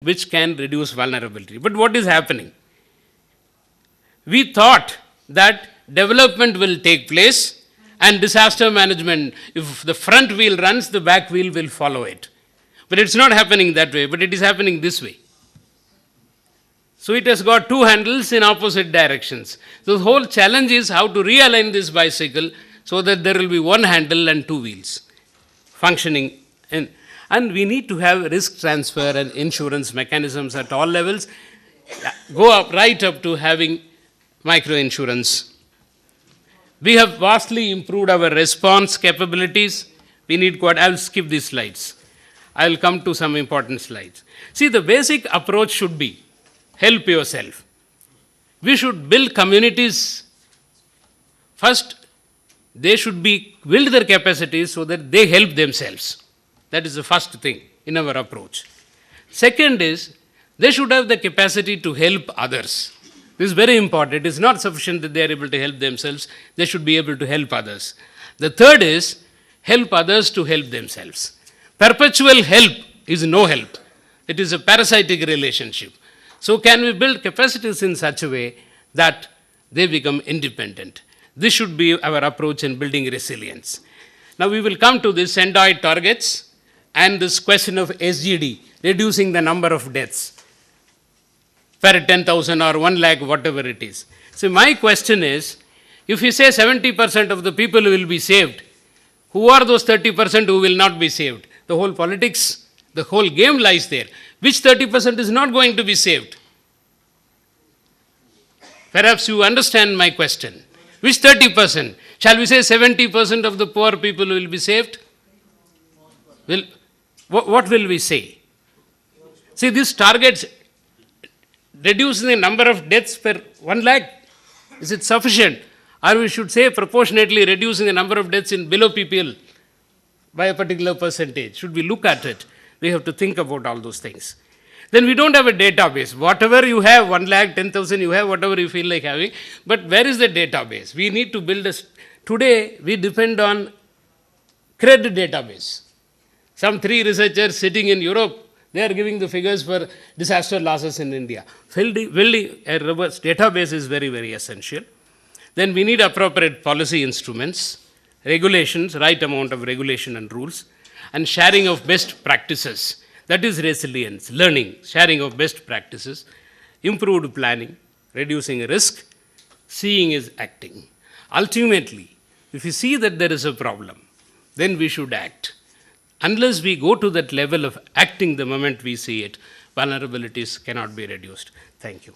which can reduce vulnerability. But what is happening? We thought that development will take place and disaster management, if the front wheel runs, the back wheel will follow it. But it's not happening that way, but it is happening this way. So it has got two handles in opposite directions. So the whole challenge is how to realign this bicycle so that there will be one handle and two wheels functioning. And we need to have risk transfer and insurance mechanisms at all levels, go up right up to having micro insurance. We have vastly improved our response capabilities. We need I'll skip these slides. I'll come to some important slides. See, the basic approach should be help yourself. We should build communities. First, they should build their capacities so that they help themselves. That is the first thing in our approach. Second is, they should have the capacity to help others. This is very important. It is not sufficient that they are able to help themselves. They should be able to help others. The third is, help others to help themselves. Perpetual help is no help. It is a parasitic relationship. So can we build capacities in such a way that they become independent? This should be our approach in building resilience. Now we will come to this Sendai targets and this question of SGD, reducing the number of deaths per 10,000 or 1 lakh, whatever it is. So my question is, if you say 70% of the people will be saved, who are those 30% who will not be saved? The whole politics, the whole game lies there. Which 30% is not going to be saved? Perhaps you understand my question. Which 30%? Shall we say 70% of the poor people will be saved? What will we say? See, this targets reducing the number of deaths per 1 lakh. Is it sufficient? Or we should say proportionately reducing the number of deaths in below PPL by a particular percentage. Should we look at it? We have to think about all those things. Then we don't have a database. Whatever you have, 1 lakh, 10,000 you have, whatever you feel like having. But where is the database? We need to build today we depend on CRED database. Some 3 researchers sitting in Europe, they are giving the figures for disaster losses in India. Building a robust database is very, very essential. Then we need appropriate policy instruments, regulations, right amount of regulation and rules, and sharing of best practices. That is resilience, learning, sharing of best practices, improved planning, reducing risk, seeing is acting. Ultimately, if you see that there is a problem, then we should act. Unless we go to that level of acting the moment we see it, vulnerabilities cannot be reduced. Thank you.